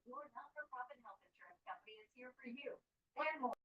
Your not-for-profit health insurance company is here for you. And more.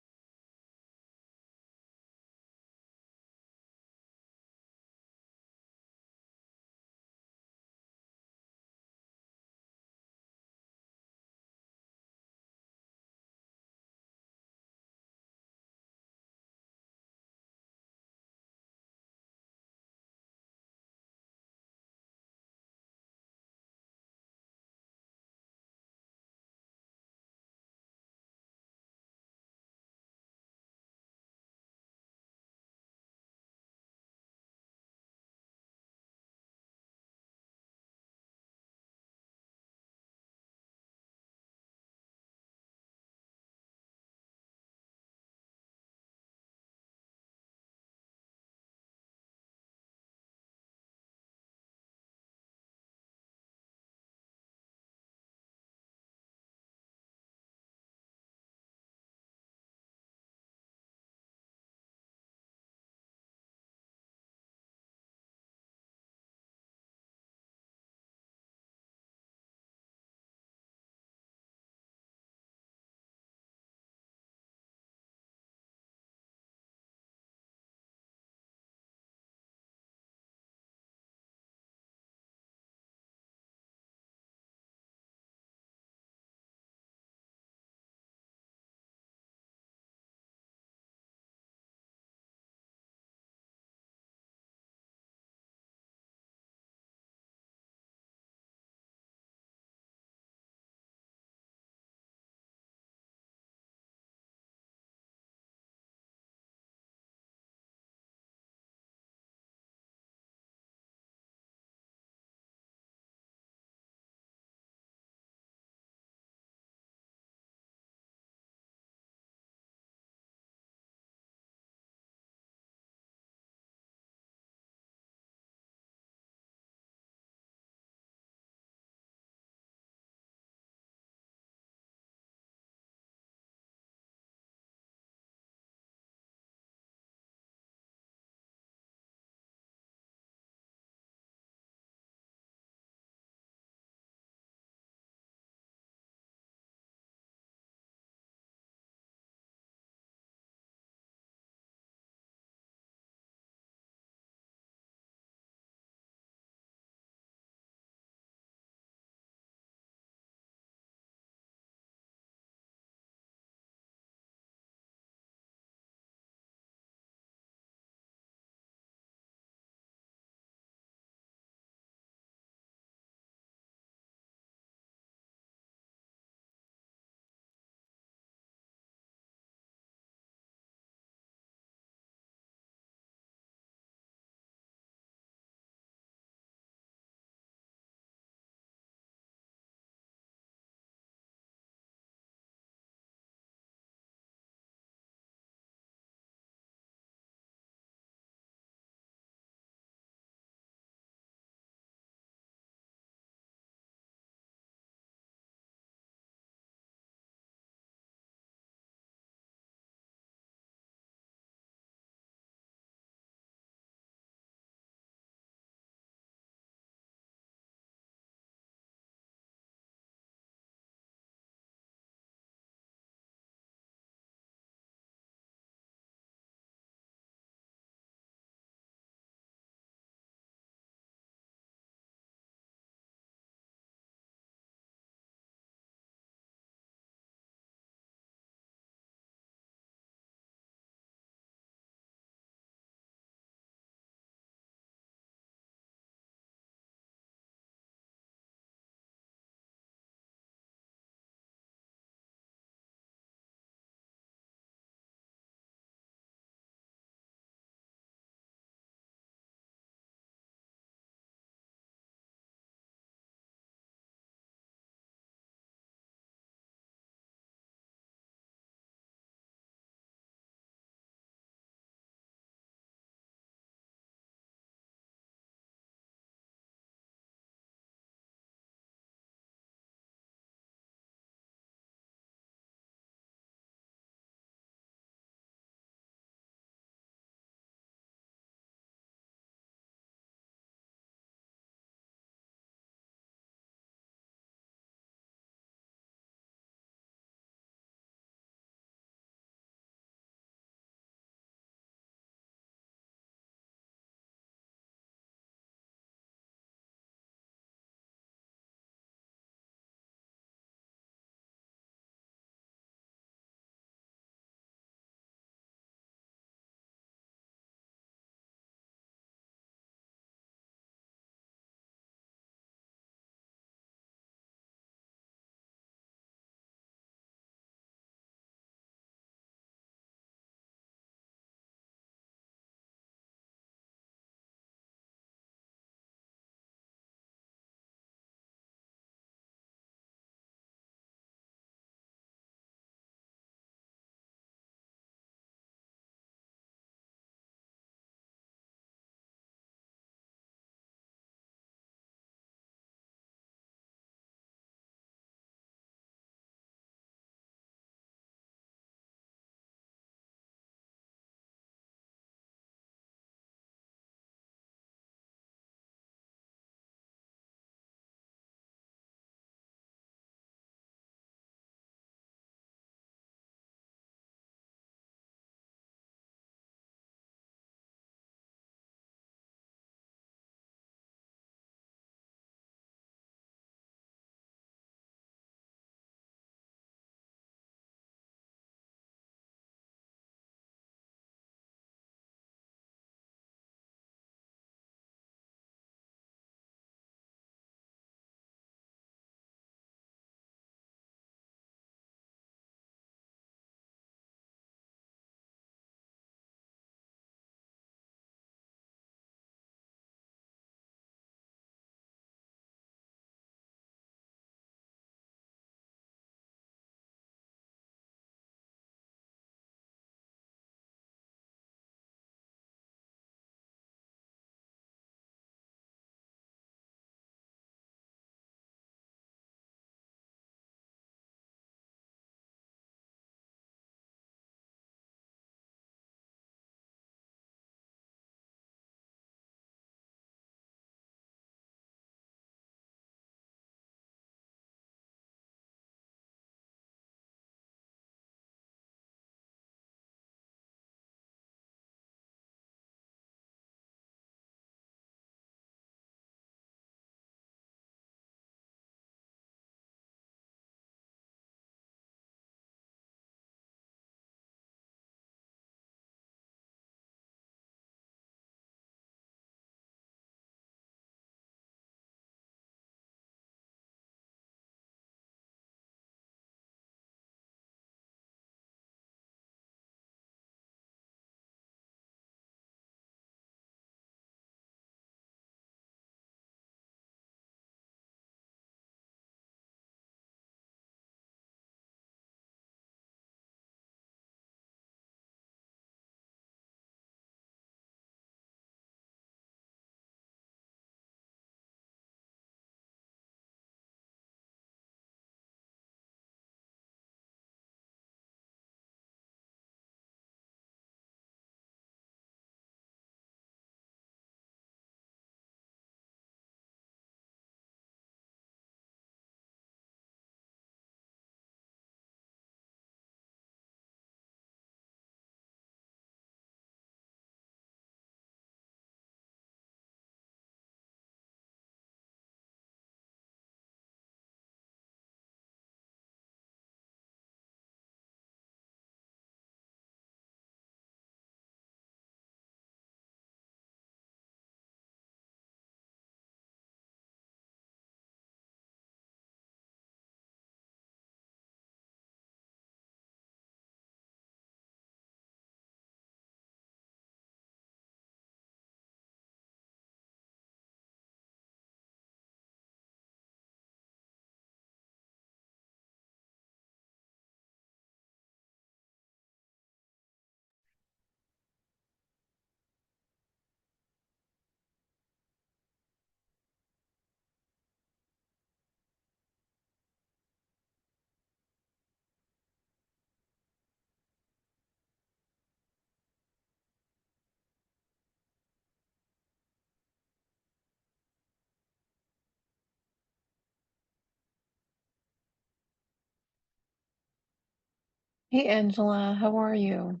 Hey Angela, how are you?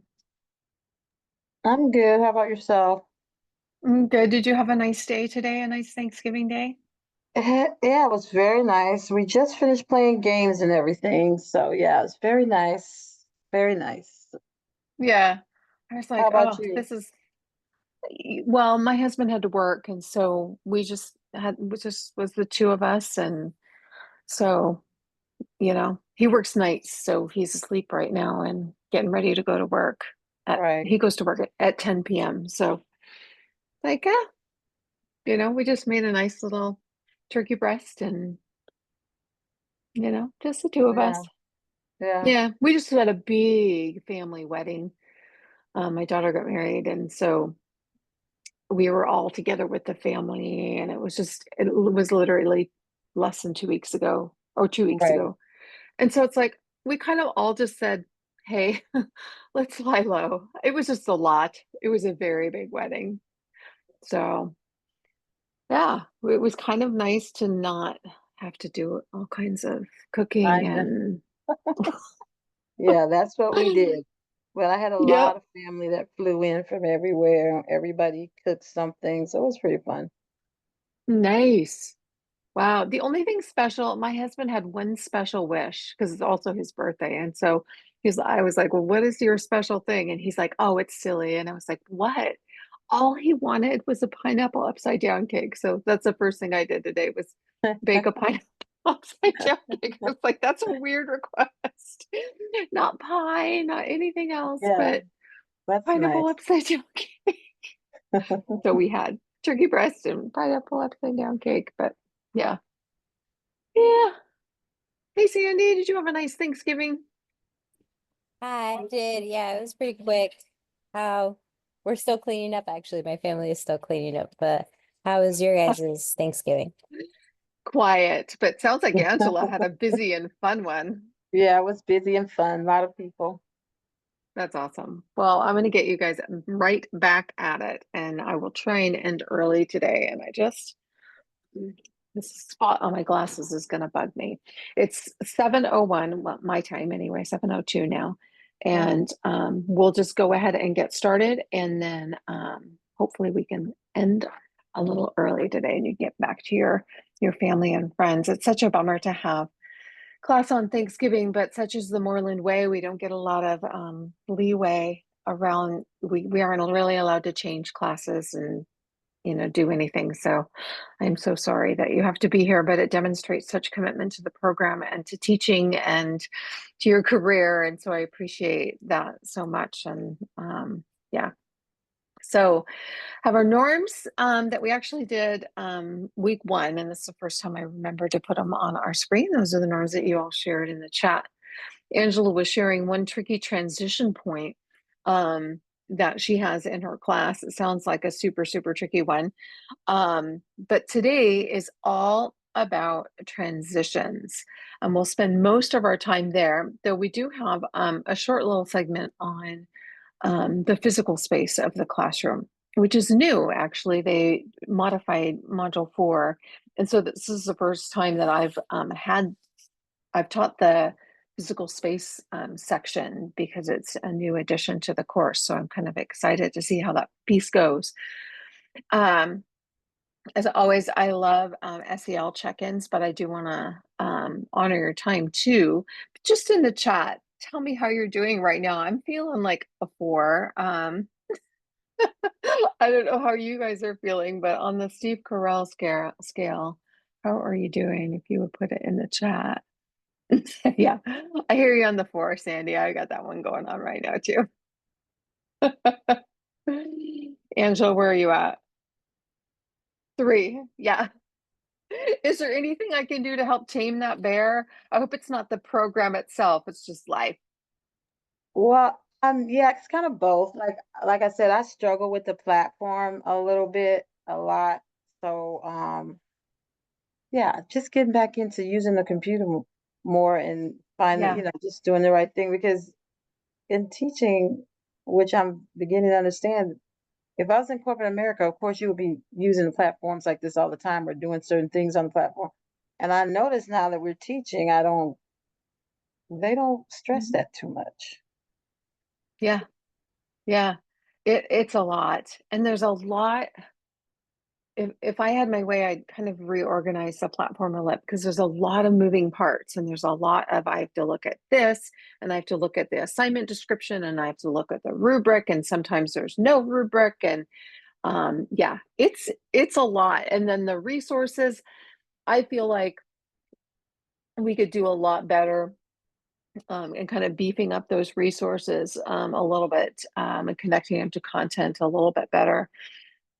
I'm good. How about yourself? Good. Did you have a nice day today? A nice Thanksgiving day? Yeah, it was very nice. We just finished playing games and everything. So yeah, it's very nice. Very nice. Yeah. I was How like, about oh, you? well, my husband had to work, and so we just had was the two of us, and so he works nights, so he's asleep right now and getting ready to go to work. Right. He goes to work at 10 p.m. So like, we just made a nice little turkey breast, and just the two of us. Yeah. Yeah. Yeah, we just had a big family wedding. My daughter got married, and so we were all together with the family, and it was literally less than 2 weeks ago or 2 weeks Right. ago. And so it's like we kind of all just said, hey, let's lie low. It was just a lot. It was a very big wedding. So yeah, it was kind of nice to not have to do all kinds of I cooking know. and Yeah, that's what we did. Well, I had a lot yep, of family that flew in from everywhere. Everybody cooked something, so it was pretty fun. nice. Wow. The only thing special, my husband had one special wish because it's also his birthday. And so I was like, well, what is your special thing? And he's like, oh, it's silly. And I was like, what? All he wanted was a pineapple upside down cake. So that's the first thing I did today was bake a pineapple upside down cake. I was like, that's a weird request. Not pie, not anything else, Yeah, but that's pineapple nice. upside down cake. So we had turkey breast and pineapple upside down cake. But yeah. Yeah. Hey Sandy, did you have a nice Thanksgiving? Hi, I did. Yeah, it was pretty quick. How we're still cleaning up, actually. My family is still cleaning up, but how was your guys' Thanksgiving? Quiet, but sounds like Angela had a busy and fun one. Yeah, it was busy and fun. A lot of people. That's awesome. Well, I'm going to get you guys right back at it, and I will try and end early today. And this spot on my glasses is going to bug me. It's 7:01, well, my time anyway, 7:02 now. Mhm. And we'll just go ahead and get started, and then hopefully we can end a little early today, and you get back to your family and friends. It's such a bummer to have class on Thanksgiving, but such is the Moreland way. We don't get a lot of leeway around. We aren't really allowed to change classes and do anything. So I'm so sorry that you have to be here, but it demonstrates such commitment to the program and to teaching and to your career. And so I appreciate that so much. And yeah. So have our norms that we actually did week one, and this is the first time I remember to put them on our screen. Those are the norms that you all shared in the chat. Angela was sharing one tricky transition point that she has in her class. It sounds like a super, super tricky one. But today is all about transitions. And we'll spend most of our time there, though we do have a short little segment on the physical space of the classroom, which is new, actually. They modified Module 4. And so this is the first time that I've taught the physical space section because it's a new addition to the course. So I'm kind of excited to see how that piece goes. Um, as always, I love SEL check-ins, but I do want to honor your time too. Just in the chat, tell me how you're doing right now. I'm feeling like a 4. I don't know how you guys are feeling, but on the Steve Carell scale, how are you doing? If you would put it in the chat. Yeah, I hear you on the 4, Sandy. I got that one going on right now too. Angela, where are you at? 3. Yeah. Is there anything I can do to help tame that bear? I hope it's not the program itself. It's just life. Well, yeah, it's kind of both. Like I said, I struggle with the platform a little bit, a lot. So, yeah, just getting back into using the computer more and finding, Yeah. just doing the right thing because in teaching, which I'm beginning to understand, if I was in corporate America, of course, you would be using platforms like this all the time or doing certain things on the platform. And I notice now that we're teaching, they don't stress Mhm. that too much. Yeah. Yeah. It's a lot. And there's a lot. If I had my way, I'd kind of reorganize the platform a little because there's a lot of moving parts and there's a lot of I have to look at this and I have to look at the assignment description and I have to look at the rubric and sometimes there's no rubric and yeah, it's a lot. And then the resources, I feel like we could do a lot better and kind of beefing up those resources a little bit and connecting them to content a little bit better.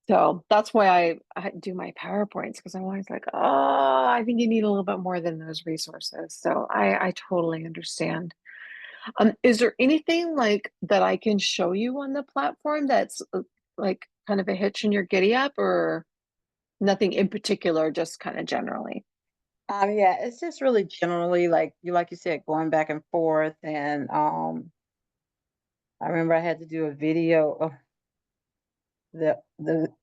So that's why I do my PowerPoints because I'm always like, oh, I think you need a little bit more than those resources. So I totally understand. Is there anything like that I can show you on the platform that's like kind of a hitch in your giddy up or nothing in particular, just kind of generally? Yeah, it's just really generally like you said, going back and forth, and I remember I had to do a video of the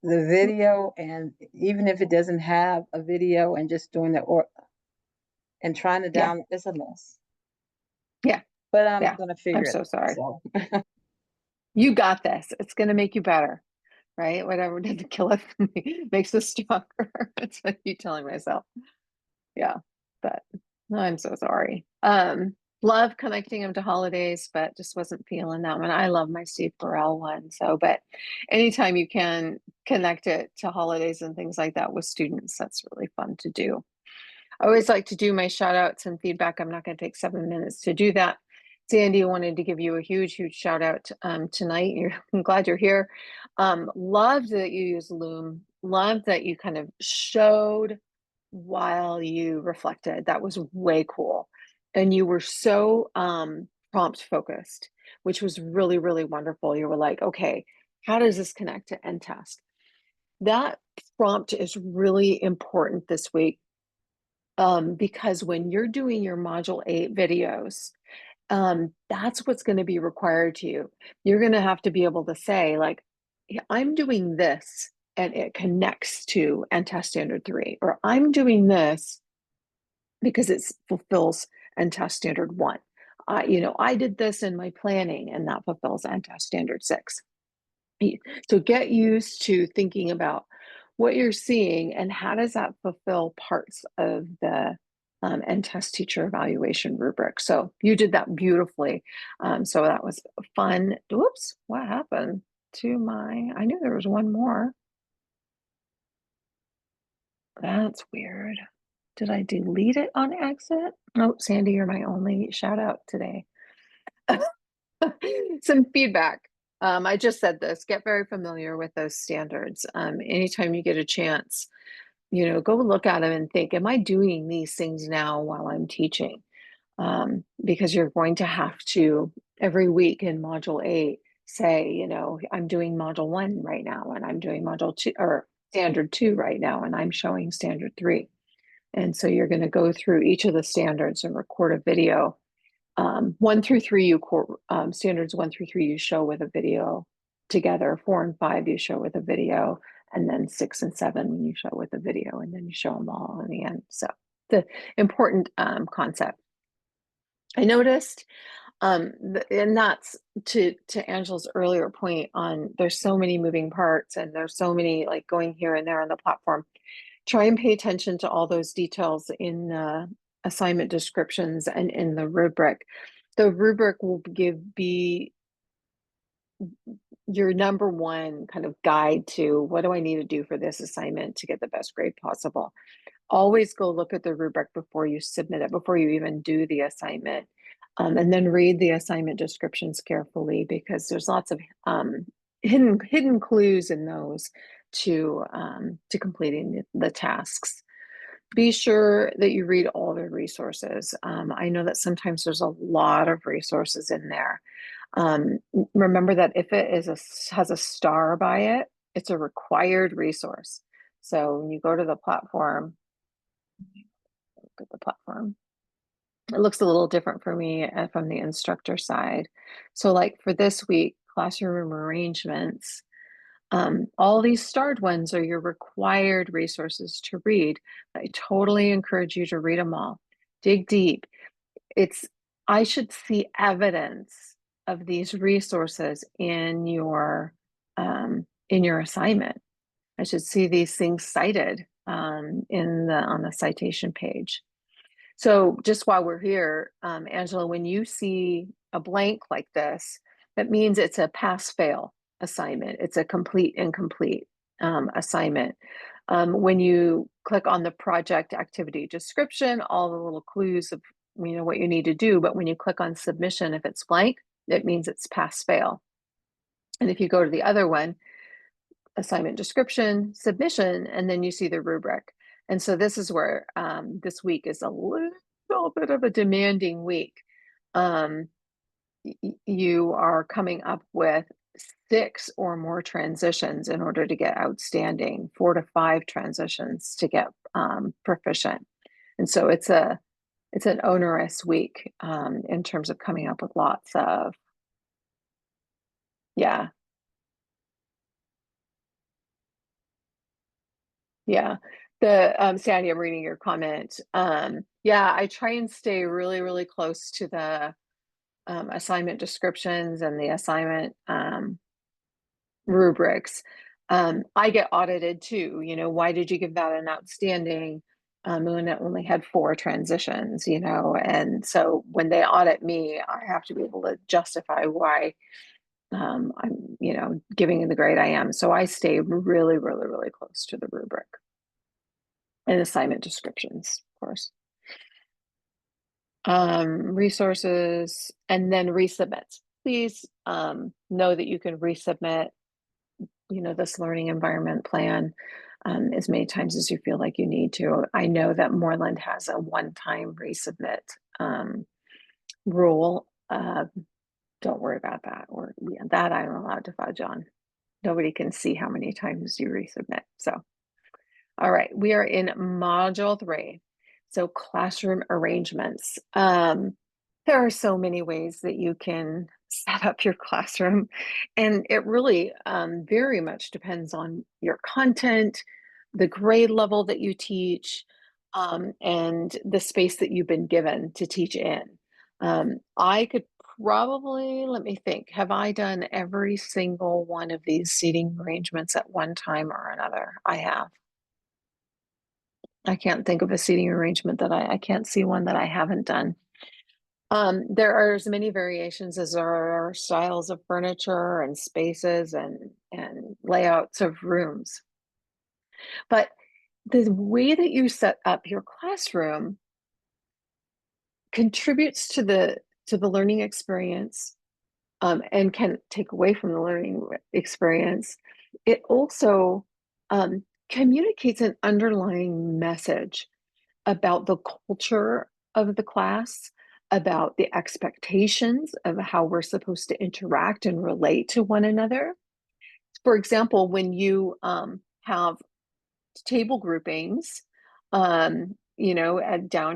video, and even if it doesn't have a video, and just doing the or and trying to Yeah, down, it's a mess. yeah, But I'm yeah. gonna I'm figure it so out. sorry. So You got this. It's going to make you better, right? Whatever didn't kill us makes us stronger. That's what you telling myself. Yeah, but no, I'm so sorry. Love connecting them to holidays, but just wasn't feeling that one. I love my Steve Carell one. So, but anytime you can connect it to holidays and things like that with students, that's really fun to do. I always like to do my shout outs and feedback. I'm not going to take 7 minutes to do that. Sandy, I wanted to give you a huge, huge shout out tonight. I'm glad you're here. Love that you use Loom. Love that you kind of showed while you reflected. That was way cool. And you were so prompt focused, which was really, really wonderful. You were like, okay, how does this connect to end task? That prompt is really important this week because when you're doing your Module 8 videos, that's what's going to be required to you. You're going to have to be able to say, like, "Yeah, I'm doing this and it connects to NTAS Standard 3, or I'm doing this because it fulfills NTAS Standard 1. I did this in my planning and that fulfills NTAS Standard 6. So get used to thinking about what you're seeing and how does that fulfill parts of the NTEST teacher evaluation rubric. So you did that beautifully. So that was fun. Whoops, what happened to I knew there was one more. That's weird. Did I delete it on exit? Oh, Sandy, you're my only shout out today. Some feedback. I just said this, get very familiar with those standards. Anytime you get a chance, go look at them and think, am I doing these things now while I'm teaching? Because you're going to have to every week in module 8 say, I'm doing module 1 right now and I'm doing module 2 or standard 2 right now and I'm showing standard 3. And so you're going to go through each of the standards and record a video. 1 through 3, standards 1 through 3, you show with a video together. 4 and 5, you show with a video. And then 6 and 7, you show with a video. And then you show them all in the end. So the important concept. I noticed, and that's to Angela's earlier point on there's so many moving parts and there's so many like going here and there on the platform. Try and pay attention to all those details in assignment descriptions and in the rubric. The rubric will be your number one kind of guide to what do I need to do for this assignment to get the best grade possible. Always go look at the rubric before you submit it, before you even do the assignment. And then read the assignment descriptions carefully because there's lots of hidden clues in those to completing the tasks. Be sure that you read all the resources. I know that sometimes there's a lot of resources in there. Remember that if it has a star by it, it's a required resource. So when you go to the platform, look at the platform. It looks a little different for me from the instructor side. So like for this week, classroom arrangements, all these starred ones are your required resources to read. I totally encourage you to read them all. Dig deep. I should see evidence of these resources in your assignment. I should see these things cited on the citation page. So just while we're here, Angela, when you see a blank like this, that means it's a pass-fail assignment. It's a complete incomplete assignment. When you click on the project activity description, all the little clues of what you need to do, but when you click on submission, if it's blank, it means it's pass-fail. And if you go to the other one, assignment description, submission, and then you see the rubric. And so this is where this week is a little bit of a demanding week. You are coming up with 6 or more transitions in order to get outstanding, 4 to 5 transitions to get proficient. And so it's an onerous week in terms of coming up with lots of, yeah. Sandy, I'm reading your comment. Yeah, I try and stay really, really close to the assignment descriptions and the assignment rubrics. I get audited too. Why did you give that an outstanding when it only had 4 transitions? And so when they audit me, I have to be able to justify why I'm giving the grade I am. So I stay really, really, really close to the rubric and assignment descriptions, of course. Resources, and then resubmits. Please know that you can resubmit this learning environment plan as many times as you feel like you need to. I know that Moreland has a one-time resubmit rule. Don't worry about that, or that I'm allowed to fudge on. Nobody can see how many times you resubmit. So, all right, we are in module 3. So classroom arrangements. There are so many ways that you can set up your classroom, and it really very much depends on your content, the grade level that you teach, and the space that you've been given to teach in. I could probably, let me think, have I done every single one of these seating arrangements at one time or another? I have. I can't think of a seating arrangement that I can't see one that I haven't done. There are as many variations as there are styles of furniture and spaces and layouts of rooms. But the way that you set up your classroom contributes to the learning experience and can take away from the learning experience. It also communicates an underlying message about the culture of the class, about the expectations of how we're supposed to interact and relate to one another. For example, when you have table groupings, down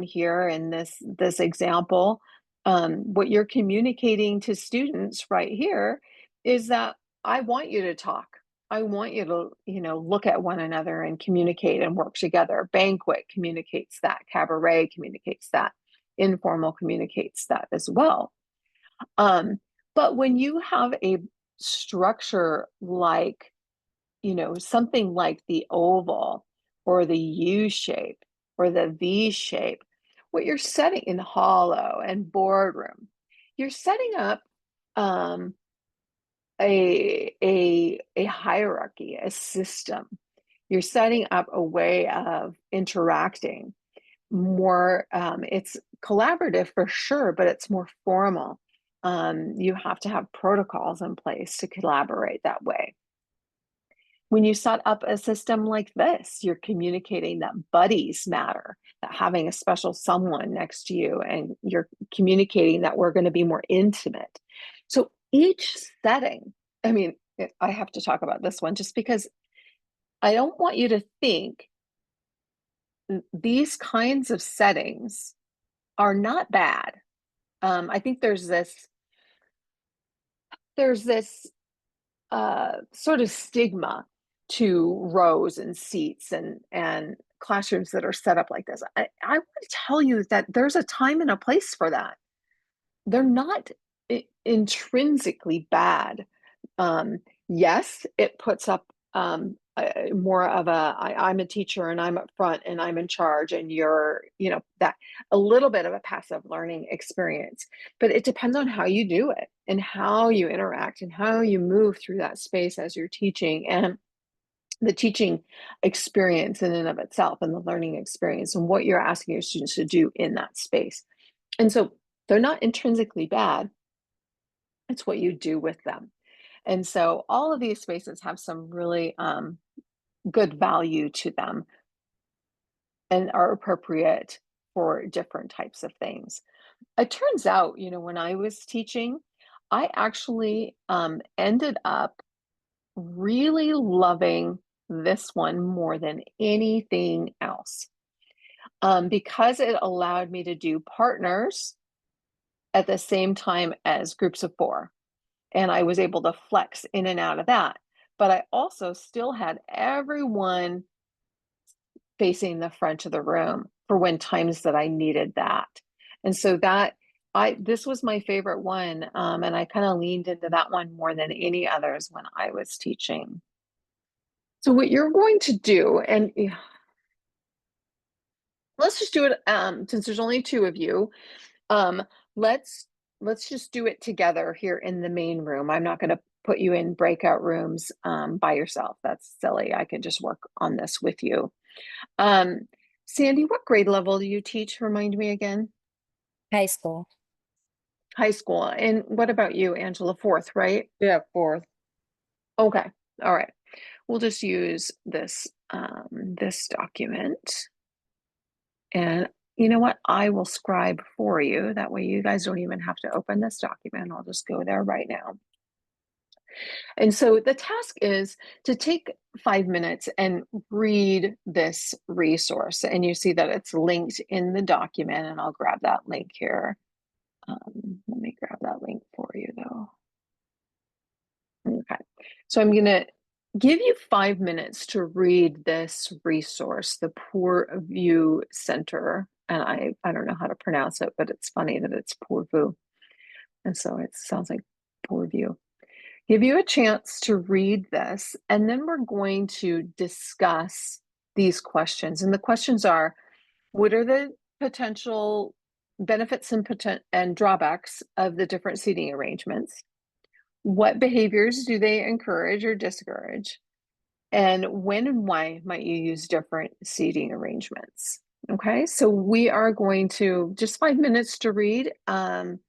here in this example, what you're communicating to students right here is that I want you to talk. I want you to, look at one another and communicate and work together. Banquet communicates that. Cabaret communicates that. Informal communicates that as well. But when you have a structure like, something like the oval or the U shape or the V shape, what you're setting in hollow and boardroom, you're setting up a hierarchy, a system. You're setting up a way of interacting more. It's collaborative for sure, but it's more formal. You have to have protocols in place to collaborate that way. When you set up a system like this, you're communicating that buddies matter, that having a special someone next to you, and you're communicating that we're going to be more intimate. So each setting, I have to talk about this one just because I don't want you to think these kinds of settings are not bad. I think there's this sort of stigma to rows and seats and classrooms that are set up like this. I want to tell you that there's a time and a place for that. They're not intrinsically bad. Yes, it puts up more of I'm a teacher and I'm up front and I'm in charge and you're, that a little bit of a passive learning experience. But it depends on how you do it and how you interact and how you move through that space as you're teaching, and the teaching experience in and of itself, and the learning experience, and what you're asking your students to do in that space. And so they're not intrinsically bad. It's what you do with them. And so all of these spaces have some really good value to them and are appropriate for different types of things. It turns out, when I was teaching, I actually ended up really loving this one more than anything else, because it allowed me to do partners at the same time as groups of 4. And I was able to flex in and out of that. But I also still had everyone facing the front of the room for when times that I needed that. And so this was my favorite one. And I kind of leaned into that one more than any others when I was teaching. So what you're going to do, and let's just do it, since there's only 2 of you, let's just do it together here in the main room. I'm not going to put you in breakout rooms by yourself. That's silly. I can just work on this with you. Sandy, what grade level do you teach? Remind me again. High school. High school. And what about you, Angela? 4th, right? Yeah, 4th. Okay. All right. We'll just use this this document. And you know what? I will scribe for you. That way you guys don't even have to open this document. I'll just go there right now. And so the task is to take 5 minutes and read this resource. And you see that it's linked in the document, and I'll grab that link here. Let me grab that link for you though. Okay, so I'm going to give you 5 minutes to read this resource, the Pourvue Center. And I don't know how to pronounce it, but it's funny that it's Pourvue. And so it sounds like Pourvue. Give you a chance to read this, and then we're going to discuss these questions. And the questions are, what are the potential benefits and drawbacks of the different seating arrangements? What behaviors do they encourage or discourage? And when and why might you use different seating arrangements? Okay, so we are going to just 5 minutes to read, and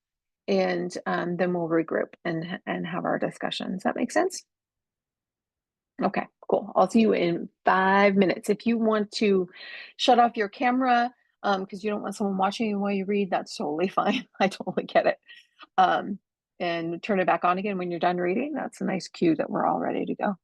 then we'll regroup and have our discussion. Does that make sense? Okay, cool. I'll see you in 5 minutes. If you want to shut off your camera because you don't want someone watching you while you read, that's totally fine. I totally get it. And turn it back on again when you're done reading. That's a nice cue that we're all ready to go.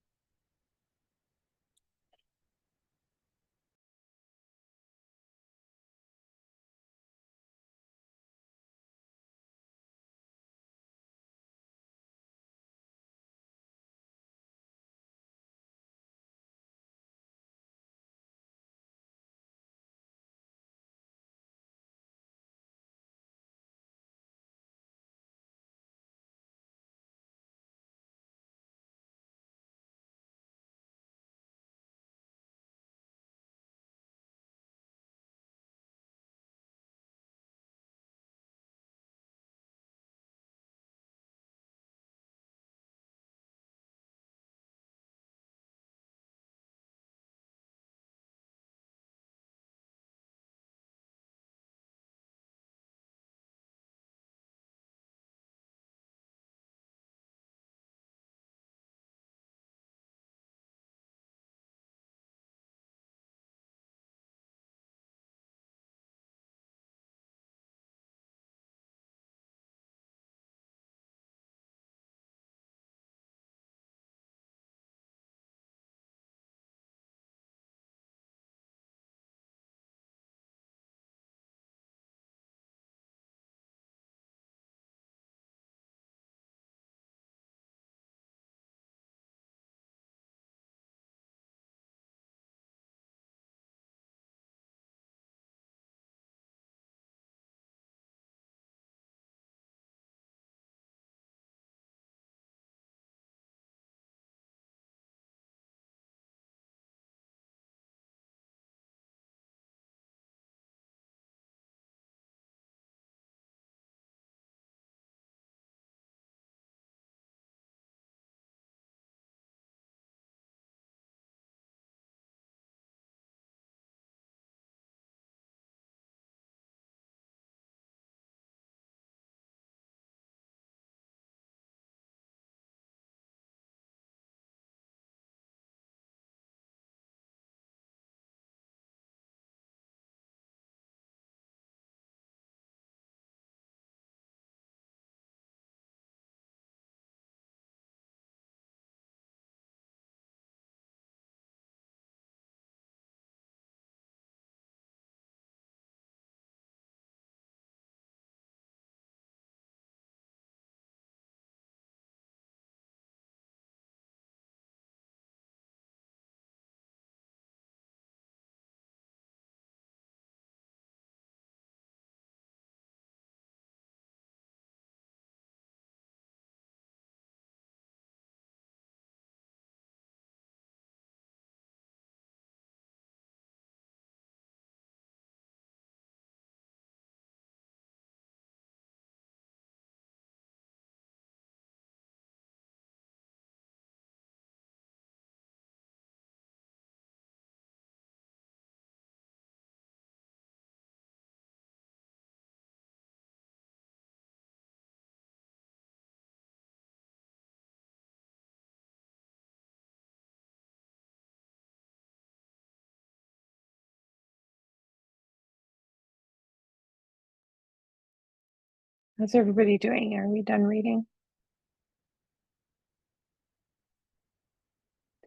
How's everybody doing? Are we done reading?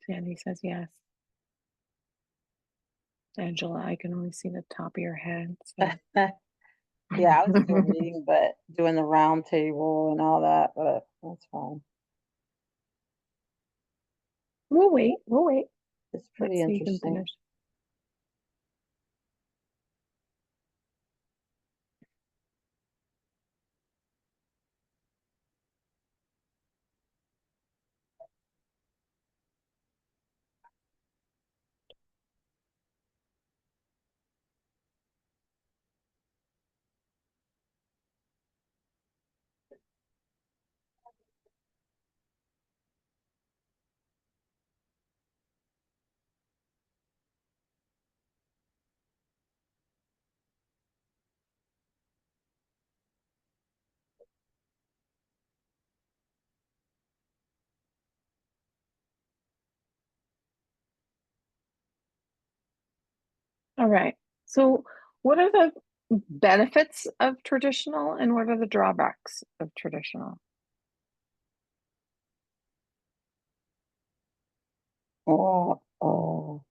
Sandy says yes. Angela, I can only see the top of your head. So. Yeah, I was still reading, but doing the round table and all that, but that's fine. We'll wait. We'll wait. It's Let's pretty see you can interesting. finish. All right. So, what are the benefits of traditional and what are the drawbacks of traditional? Oh. Well,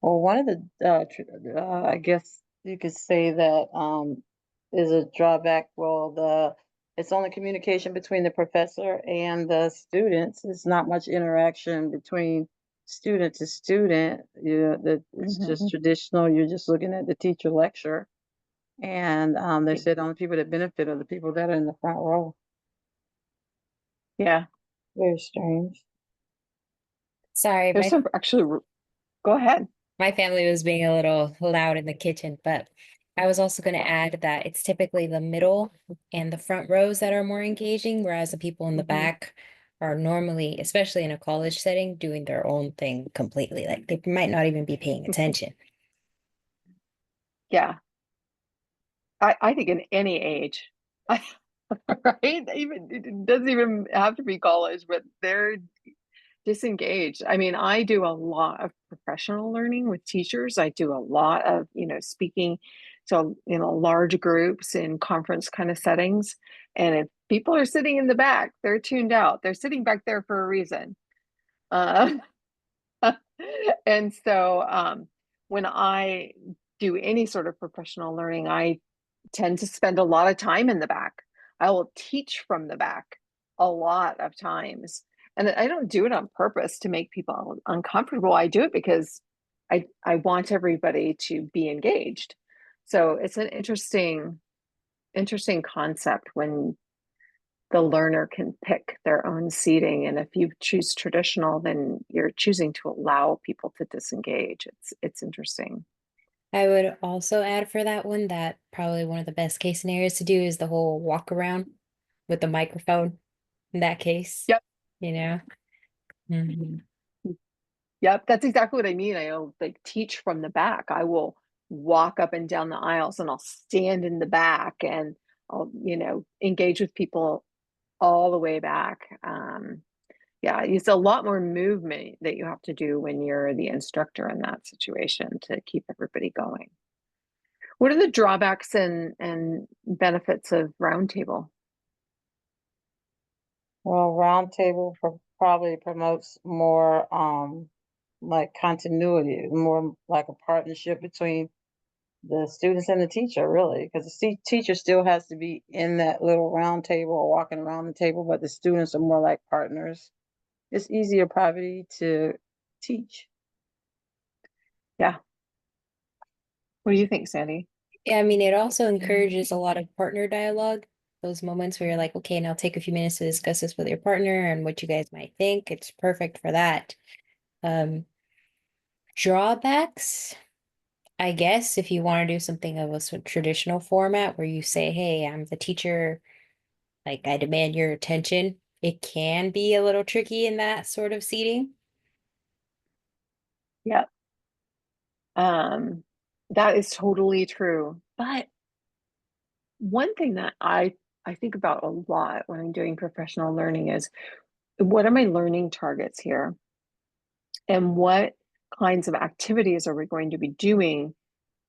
one of the, I guess you could say that, is a drawback. Well, it's only communication between the professor and the students. It's not much interaction between student to student. It's just Mhm. traditional. You're just looking at the teacher lecture. And, they said only people that benefit are the people that are in the front row. Yeah. Very strange. Sorry, There's some actually, go ahead. my family was being a little loud in the kitchen, but I was also going to add that it's typically the middle and the front rows that are more engaging, whereas the people in the Mhm. back are normally, especially in a college setting, doing their own thing completely. Like they might not even be paying attention. Yeah. I think in any age, right? Even it doesn't even have to be college, but they're disengaged. I mean, I do a lot of professional learning with teachers. I do a lot of, speaking to, large groups in conference kind of settings. And if people are sitting in the back, they're tuned out. They're sitting back there for a reason. Uh, and so when I do any sort of professional learning, I tend to spend a lot of time in the back. I will teach from the back a lot of times. And I don't do it on purpose to make people uncomfortable. I do it because I want everybody to be engaged. So it's an interesting concept when the learner can pick their own seating. And if you choose traditional, then you're choosing to allow people to disengage. It's interesting. I would also add for that one that probably one of the best case scenarios to do is the whole walk around with the microphone in that case, Yep. you know? Mhm. Yep, that's exactly what I mean. I'll like teach from the back. I will walk up and down the aisles and I'll stand in the back and I'll, engage with people all the way back. Yeah, it's a lot more movement that you have to do when you're the instructor in that situation to keep everybody going. What are the drawbacks and benefits of roundtable? Well, Roundtable probably promotes more, like continuity, more like a partnership between the students and the teacher, really, because the teacher still has to be in that little round table or walking around the table, but the students are more like partners. It's easier probably to teach. Yeah. What do you think, Sandy? Yeah, I mean, it also encourages a lot of partner dialogue. Those moments where you're like, okay, now take a few minutes to discuss this with your partner and what you guys might think. It's perfect for that. Um, Drawbacks, I guess, if you want to do something of a sort of traditional format where you say, hey, I'm the teacher, like I demand your attention, it can be a little tricky in that sort of seating. Yeah. That is totally true. But one thing that I think about a lot when I'm doing professional learning is what are my learning targets here? And what kinds of activities are we going to be doing?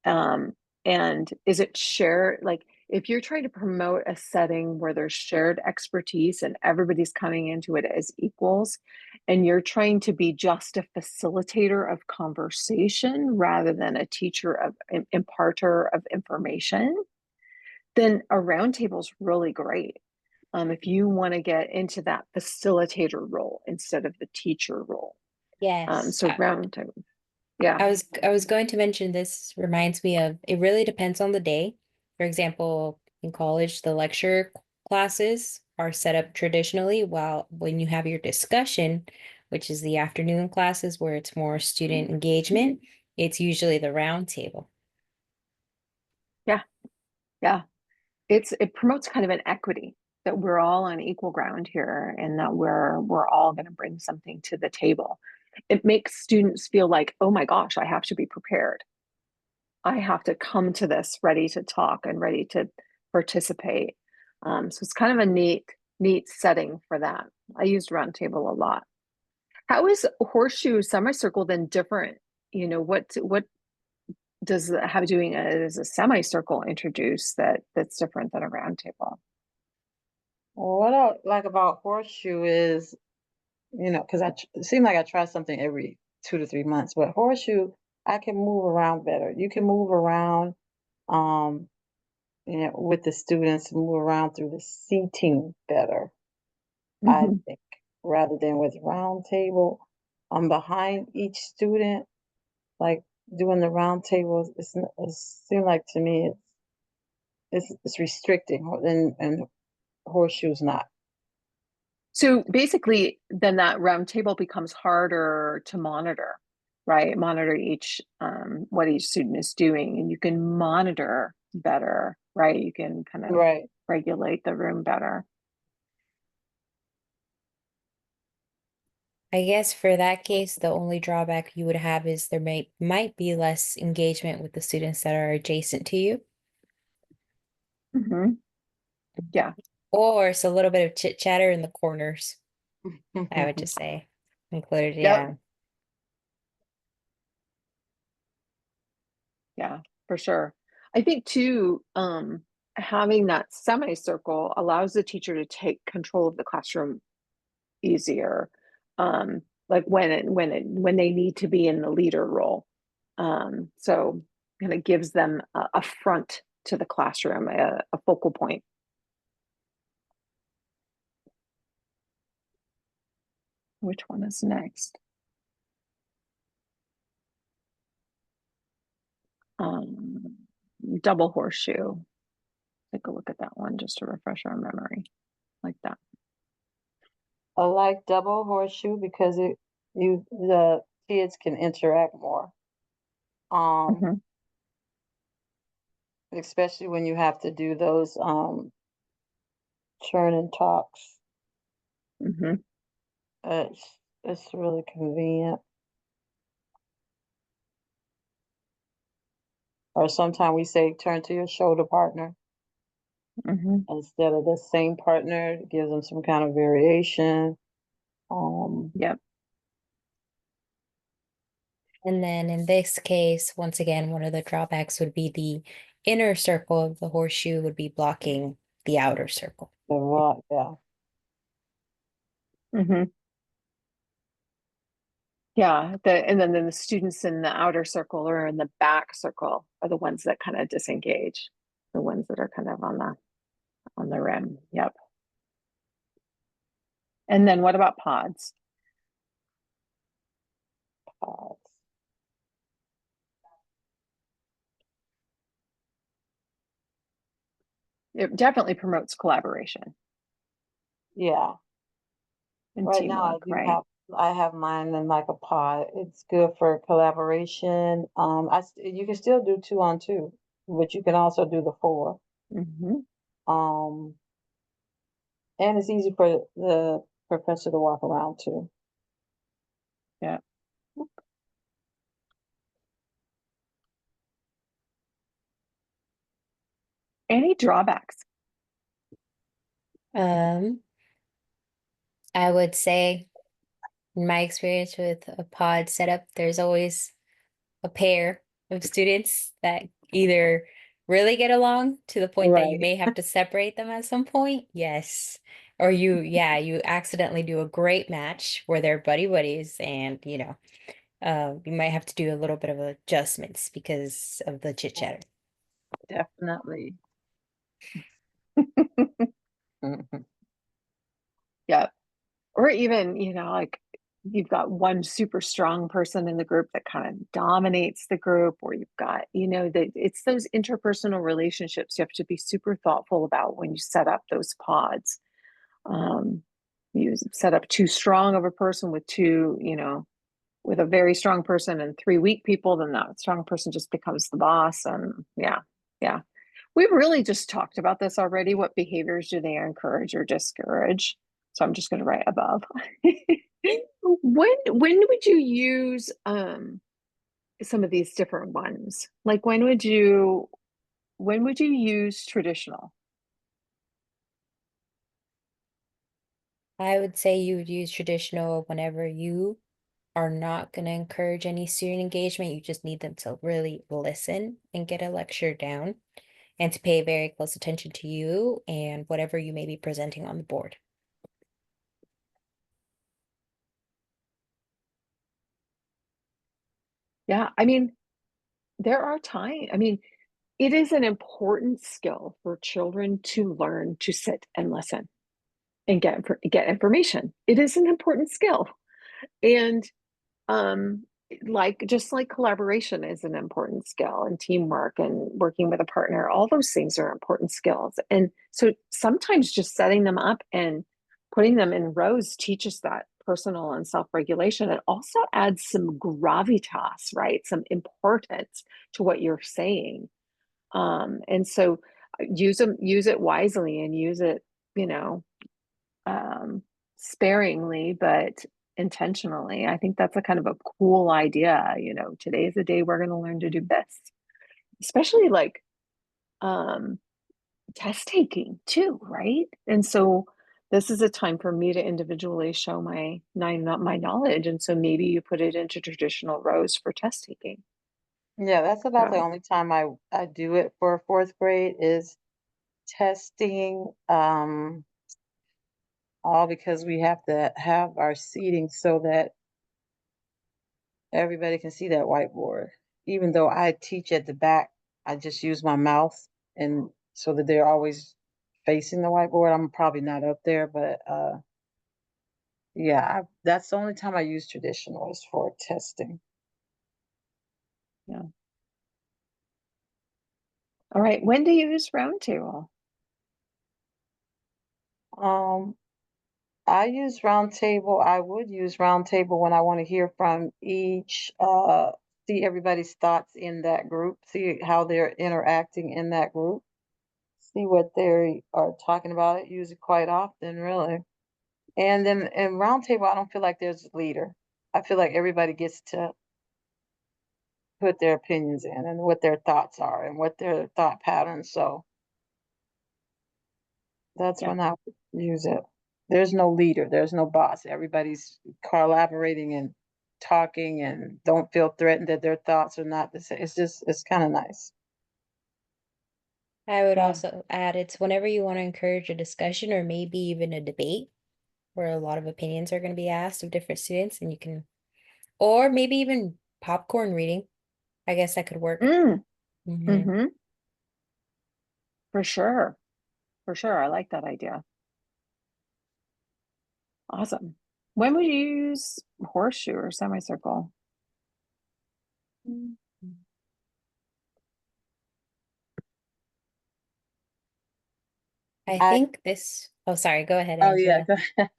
And is it share like if you're trying to promote a setting where there's shared expertise and everybody's coming into it as equals, and you're trying to be just a facilitator of conversation rather than a teacher of imparter of information, then a roundtable is really great. If you want to get into that facilitator role instead of the teacher role. Yes. So roundtable, yeah. I was going to mention this reminds me of it really depends on the day. For example, in college, the lecture classes are set up traditionally, while when you have your discussion, which is the afternoon classes where it's more student engagement, it's usually the round table. Yeah. It promotes kind of an equity that we're all on equal ground here and that we're all going to bring something to the table. It makes students feel like, oh my gosh, I have to be prepared. I have to come to this ready to talk and ready to participate. So it's kind of a neat setting for that. I used Roundtable a lot. How is Horseshoe Semicircle then different? You know, what does how doing it as a semicircle introduce that's different than a roundtable? Well, what I like about Horseshoe is, because it seemed like I try something every 2 to 3 months, but Horseshoe, I can move around better. You can move around, um, with the students, move around through the seating better, I Mhm. think, rather than with round table. I'm behind each student, like doing the round tables. It seems like to me it's restricting, and Horseshoe's not. So basically, then that round table becomes harder to monitor, right? Monitor each what each student is doing, and you can monitor better, right? You can kind of Right. regulate the room better. I guess for that case, the only drawback you would have is there might be less engagement with the students that are adjacent to you, Hmm. Yeah, or it's a little bit of chit chatter in the corners, I would just say. Included, yep, yeah. yeah, for sure. I think too, having that semicircle allows the teacher to take control of the classroom easier. Like when they need to be in the leader role. So kind of gives them a front to the classroom, a focal point. Which one is next? Um, Double horseshoe. Take a look at that one just to refresh our memory, like that. I like double horseshoe because the kids can interact more. Hmm. Especially when you have to do those turn and talks. Hmm. It's really convenient. Or sometimes we say turn to your shoulder partner Hmm. instead of the same partner. It gives them some kind of variation. Um, Yep. And then in this case, once again, one of the drawbacks would be the inner circle of the horseshoe would be blocking the outer circle. yeah. Hmm. Yeah, and then the students in the outer circle or in the back circle are the ones that kind of disengage, the ones that are kind of on the rim. Yep. And then what about pods? Uh, It definitely promotes collaboration yeah. and Right now, teamwork, right? I have mine in like a pod. It's good for collaboration. You can still do 2-on-2, but you can also do the four. Hmm. Um, and it's easy for the professor to walk around too. Yeah. Any drawbacks? Um, I would say in my experience with a pod setup, there's always a pair of students that either really get along to the point that you Right. may have to separate them at some point, yes. Or you accidentally do a great match where they're buddy buddies and you might have to do a little bit of adjustments because of the chit chatter. Definitely. Mhm. Yeah. Or even, like you've got one super strong person in the group that kind of dominates the group, or you've got, that it's those interpersonal relationships you have to be super thoughtful about when you set up those pods. Um, you set up too strong of a person with with a very strong person and three weak people, then that strong person just becomes the boss. And yeah, yeah. We've really just talked about this already. What behaviors do they encourage or discourage? So I'm just going to write above. When would you use some of these different ones? Like when would you use traditional? I would say you would use traditional whenever you are not going to encourage any student engagement. You just need them to really listen and get a lecture down and to pay very close attention to you and whatever you may be presenting on the board. Yeah, I mean, there are times, it is an important skill for children to learn to sit and listen and get information. It is an important skill. And um just like collaboration is an important skill, and teamwork and working with a partner, all those things are important skills. And so sometimes just setting them up and putting them in rows teaches that personal and self-regulation. It also adds some gravitas, right? Some importance to what you're saying. And so use it wisely, and use it, you know um, sparingly, but intentionally. I think that's a kind of a cool idea. Today is the day we're going to learn to do this, especially like um, test taking too, right? And so this is a time for me to individually show my knowledge. And so maybe you put it into traditional rows for test taking. Yeah, that's about the Yeah. only time I do it for fourth grade is testing, all because we have to have our seating so that everybody can see that whiteboard. Even though I teach at the back, I just use my mouth and so that they're always facing the whiteboard. I'm probably not up there, but yeah, that's the only time I use traditional is for testing. Yeah. All right. When do you use roundtable? Um, I use roundtable. I would use roundtable when I want to hear from each, see everybody's thoughts in that group, see how they're interacting in that group, see what they are talking about. It use it quite often, really. And then in roundtable, I don't feel like there's a leader. I feel like everybody gets to put their opinions in and what their thoughts are and what their thought patterns. So that's Yeah. when I would use it. There's no leader, there's no boss. Everybody's collaborating and talking and don't feel threatened that their thoughts are not the same. It's kind of nice. I would Yeah. also add it's whenever you want to encourage a discussion or maybe even a debate where a lot of opinions are going to be asked of different students and you can, or maybe even popcorn reading. I guess that could work. Mm, Hmm. mm-hmm. For sure. For sure. I like that idea. Awesome. When would you use horseshoe or semicircle? I I think this, oh, sorry, go ahead, oh yeah, Angela.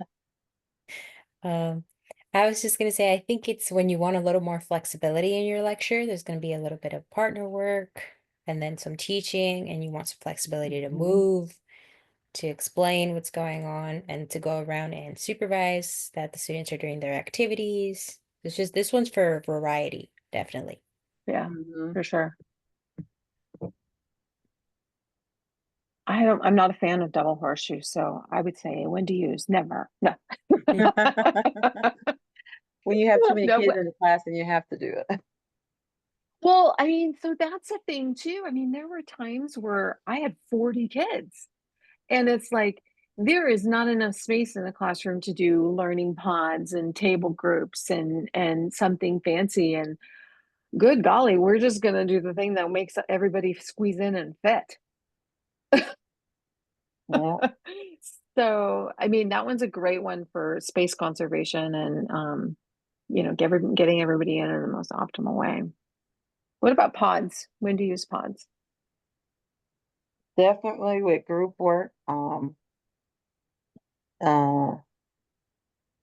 Um, I was just going to say, I think it's when you want a little more flexibility in your lecture, there's going to be a little bit of partner work and then some teaching, and you want some flexibility to Mhm. move, to explain what's going on, and to go around and supervise that the students are doing their activities. It's just this one's for variety, definitely. Yeah, Mhm. for sure. I'm not a fan of double horseshoe, so I would say when to use, never. No. When you have too many No, kids in the class and you have to do it. Well, I mean, so that's a thing too. I mean, there were times where I had 40 kids, and it's like there is not enough space in the classroom to do learning pods and table groups and something fancy. And good golly, we're just gonna do the thing that makes everybody squeeze in and fit. Yeah, So, I mean, that one's a great one for space conservation and getting everybody in the most optimal way. What about pods? When do you use pods? definitely with group work. Uh,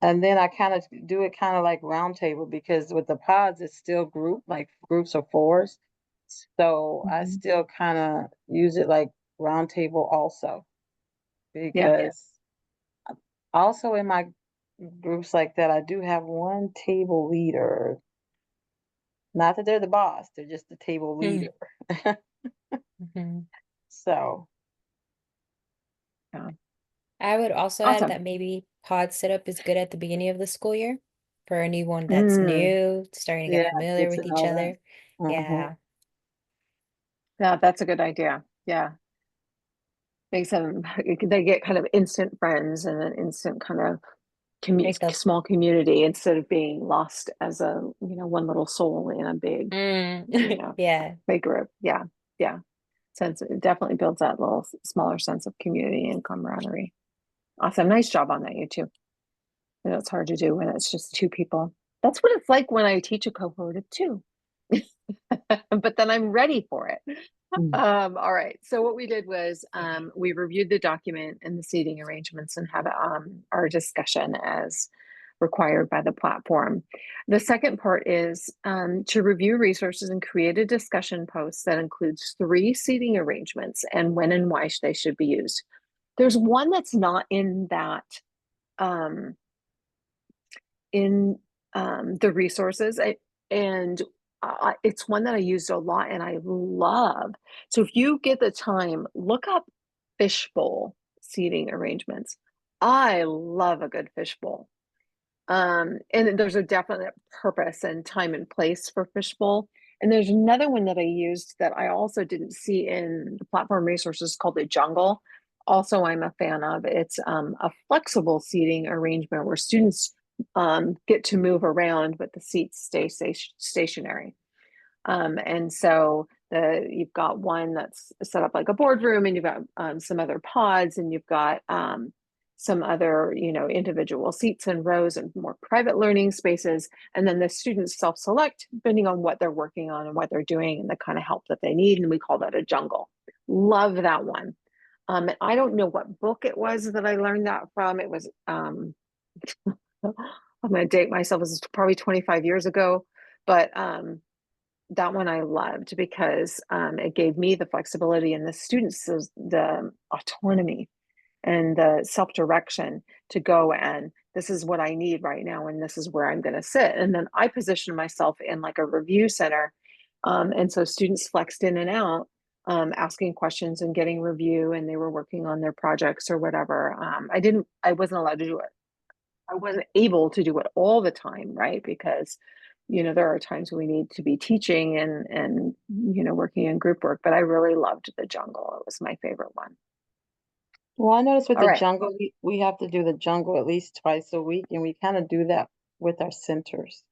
and then I kind of do it kind of like round table because with the pods, it's still like groups of fours. So I Mhm. still kind of use it like round table also Yeah. because also in my groups like that, I do have one table leader. Not that they're the boss, they're just the table leader. Mhm. So, Yeah. I would also add Awesome. that maybe pod setup is good at the beginning of the school year for anyone that's Mm, new, starting to get yeah, familiar get to with each know them. other. Mhm. Yeah. yeah, that's a good idea. Yeah. Makes them they get kind of instant friends and an instant kind of Make the small community instead of being lost as a, one little soul in a big, you know, yeah. big group. Yeah. Yeah. Sense it definitely builds that little smaller sense of community and camaraderie. Awesome. Nice job on that, you two. I know it's hard to do when it's just two people. That's what it's like when I teach a cohort of two. But then I'm ready for it. Mm. All right. So what we did was we reviewed the document and the seating arrangements and had our discussion as required by the platform. The second part is to review resources and create a discussion post that includes 3 seating arrangements and when and why they should be used. There's one that's not in that um, in the resources. And it's one that I used a lot and I love. So if you get the time, look up fishbowl seating arrangements. I love a good fishbowl. And there's a definite purpose and time and place for fishbowl. And there's another one that I used that I also didn't see in the platform resources called the jungle. Also, I'm a fan of. It's a flexible seating arrangement where students get to move around, but the seats stay stationary. And so you've got one that's set up like a boardroom, and you've got some other pods, and you've got some other, individual seats and rows and more private learning spaces. And then the students self-select depending on what they're working on and what they're doing and the kind of help that they need. And we call that a jungle. Love that one. I don't know what book it was that I learned that from. It was I'm going to date myself. This is probably 25 years ago, but that one I loved because it gave me the flexibility and the students the autonomy and the self-direction to go and this is what I need right now and this is where I'm going to sit. And then I positioned myself in like a review center. And so students flexed in and out, asking questions and getting review, and they were working on their projects or whatever. I wasn't allowed to do it. I wasn't able to do it all the time, right? Because, there are times we need to be teaching and working in group work, but I really loved the jungle. It was my favorite one. Well, I noticed with All the right. jungle, we have to do the jungle at least twice a week, and we kind of do that with our centers.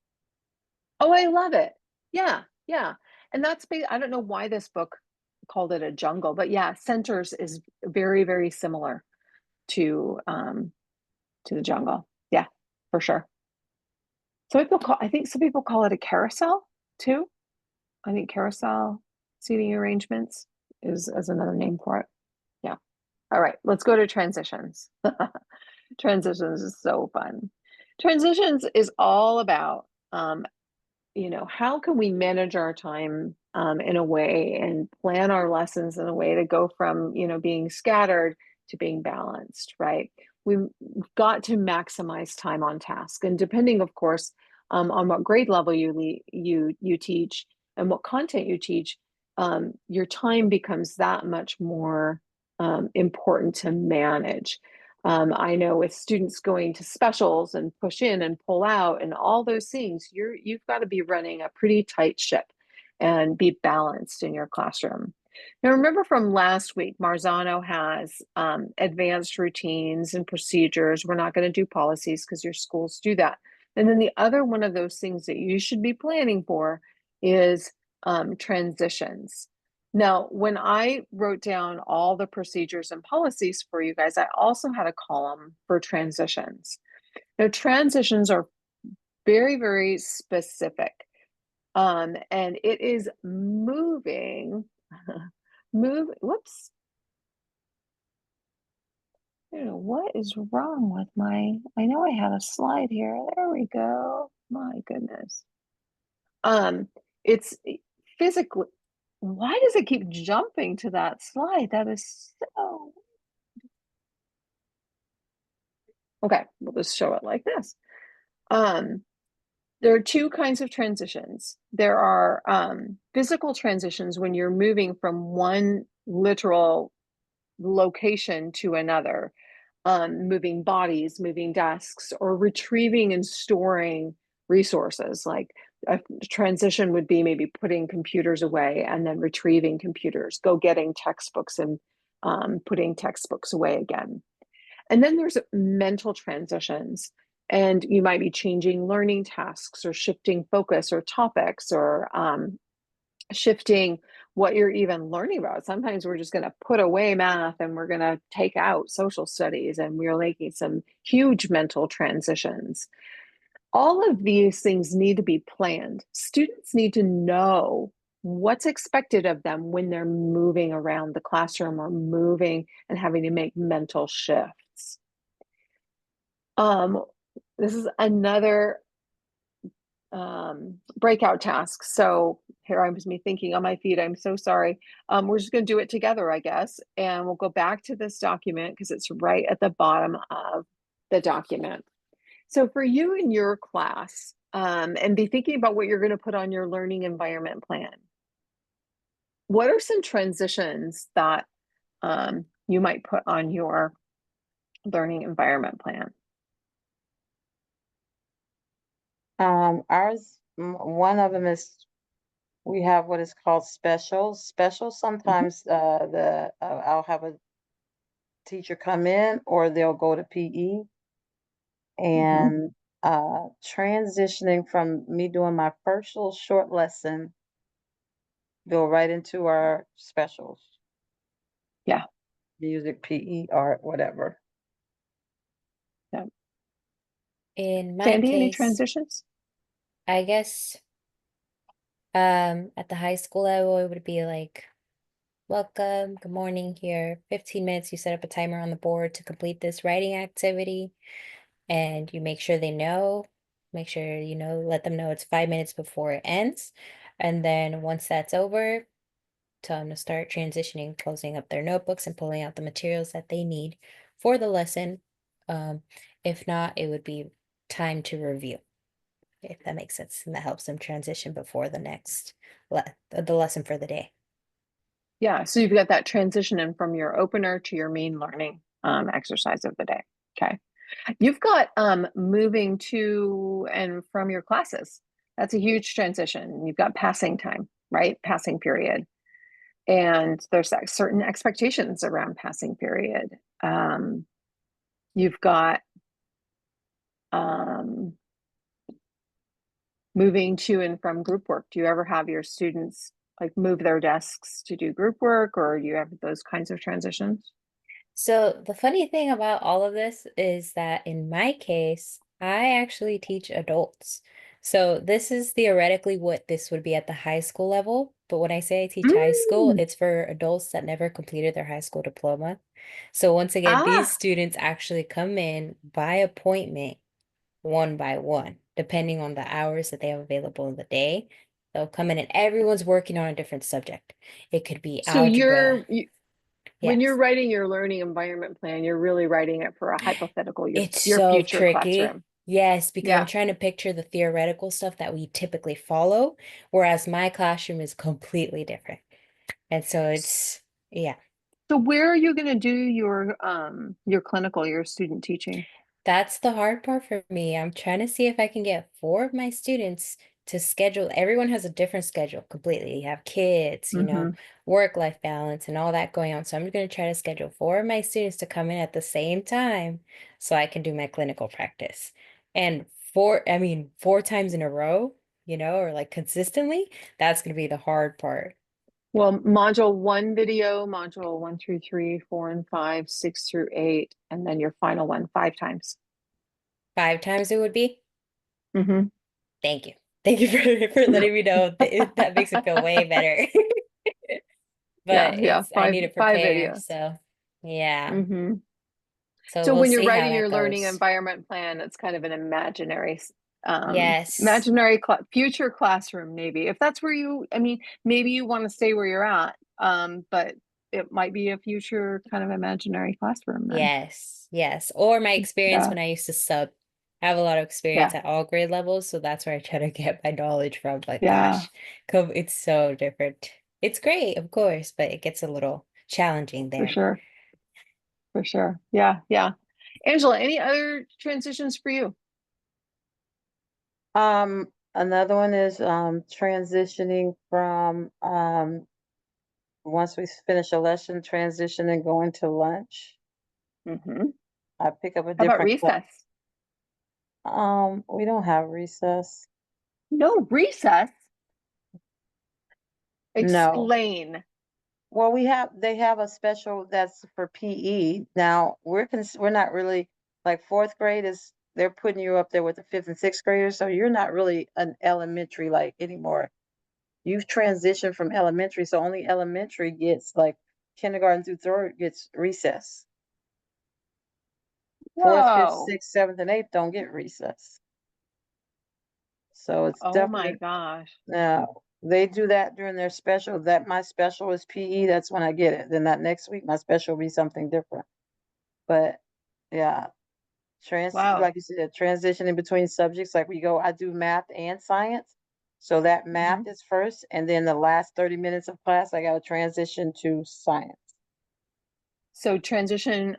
Oh, I love it. Yeah, yeah. And I don't know why this book called it a jungle, but yeah, centers is very, very similar to the jungle. Yeah, for sure. I think some people call it a carousel too. I think carousel seating arrangements is another name for it. Yeah. All right, let's go to transitions. Transitions is so fun. Transitions is all about how can we manage our time in a way and plan our lessons in a way to go from, being scattered to being balanced, right? We've got to maximize time on task. And depending, of course, on what grade level you teach and what content you teach, your time becomes that much more important to manage. I know with students going to specials and push in and pull out and all those things, you've got to be running a pretty tight ship. and be balanced in your classroom. Now, remember from last week, Marzano has advanced routines and procedures. We're not going to do policies because your schools do that. And then the other one of those things that you should be planning for is transitions. Now, when I wrote down all the procedures and policies for you guys, I also had a column for transitions. Now, transitions are very, very specific. And it is moving, whoops. I don't know what is wrong with I know I had a slide here. There we go. My goodness. It's physically, why does it keep jumping to that slide? That is so, okay, we'll just show it like this. There are two kinds of transitions. There are physical transitions when you're moving from one literal location to another, moving bodies, moving desks, or retrieving and storing resources. Like a transition would be maybe putting computers away and then retrieving computers, go getting textbooks and putting textbooks away again. And then there's mental transitions, and you might be changing learning tasks or shifting focus or topics or shifting what you're even learning about. Sometimes we're just going to put away math and we're going to take out social studies, and we're making some huge mental transitions. All of these things need to be planned. Students need to know what's expected of them when they're moving around the classroom or moving and having to make mental shifts. This is another breakout task. So here I was thinking on my feet, I'm so sorry. We're just going to do it together, I guess. And we'll go back to this document because it's right at the bottom of the document. So for you in your class, and be thinking about what you're going to put on your learning environment plan. What are some transitions that you might put on your learning environment plan? One of them is, we have what is called specials. Specials, sometimes I'll have a teacher come in or they'll go to PE. And transitioning from me doing my first little short lesson, go right into our specials. Yeah. Music, PE, art, whatever. Yeah. In my Sandy, any case, transitions? I guess at the high school level, it would be like, welcome, good morning, here, 15 minutes, you set up a timer on the board to complete this writing activity, and you make sure they know, let them know it's 5 minutes before it ends. And then once that's over, tell them to start transitioning, closing up their notebooks and pulling out the materials that they need for the lesson. If not, it would be time to review, if that makes sense, and that helps them transition before the next the lesson for the day. Yeah, so you've got that transition in from your opener to your main learning exercise of the day. Okay. You've got moving to and from your classes. That's a huge transition. You've got passing time, right? Passing period. And there's certain expectations around passing period. You've got moving to and from group work. Do you ever have your students like move their desks to do group work, or do you have those kinds of transitions? So the funny thing about all of this is that in my case, I actually teach adults. So this is theoretically what this would be at the high school level. But when I say I teach high school, it's for adults that never completed their high school diploma. So once again, these students actually come in by appointment, one by one, depending on the hours that they have available in the day. They'll come in and everyone's working on a different subject. It could be So algebra. when you're Yes. writing your learning environment plan, you're really writing it for a hypothetical, It's your so future tricky. classroom. Yes, because I'm Yeah. trying to picture the theoretical stuff that we typically follow, whereas my classroom is completely different. And so it's, yeah, So where are you going to do your clinical, your student teaching? that's the hard part for me. I'm trying to see if I can get 4 of my students to schedule, everyone has a different schedule completely. You have kids, Mhm. work-life balance and all that going on. So I'm going to try to schedule 4 of my students to come in at the same time so I can do my clinical practice. And I mean, 4 times in a row, or like consistently, that's going to be the hard part. Well, module one video, module 1 through 3, 4 and 5, 6 through 8, and then your final one 5 times. 5 times it would be. Mhm. Thank you. Thank you for letting me know. That makes it feel way better. Yeah, But yeah, I need to five prepare, videos. so yeah. Hmm. So So we'll when you're see how writing that your learning goes. environment plan, it's kind of an Yes. imaginary future classroom, maybe. If that's where I mean, maybe you want to stay where you're at, but it might be a future kind of imaginary classroom then. Yes. Yes. Or my experience Yeah, when I used to sub. I have a lot of experience yeah, at all grade levels, so that's where I try to get my knowledge from. But yeah, gosh, it's so different. It's great, of course, but it gets a little challenging for there. sure, for sure. Yeah, yeah. Angela, any other transitions for you? Another one is transitioning from once we finish a lesson, transition and going to lunch. Hmm. I pick up a How about different class. recess? We don't have recess. No recess. No. Explain. Well, they have a special that's for PE. Now, we're not really like fourth grade is they're putting you up there with the fifth and sixth graders, so you're not really an elementary like anymore. You've transitioned from elementary, so only elementary gets like kindergarten through third gets recess. Fourth, fifth, Whoa. sixth, seventh, and eighth don't get recess. So it's Oh my definitely gosh. no. They do that during their special. That my special is PE. That's when I get it. Then that next week, my special will be something different. But yeah, Wow. like you said, transition in between subjects. Like I do math and science. So that math Mhm. is first, and then the last 30 minutes of class, I got to transition to science. So transition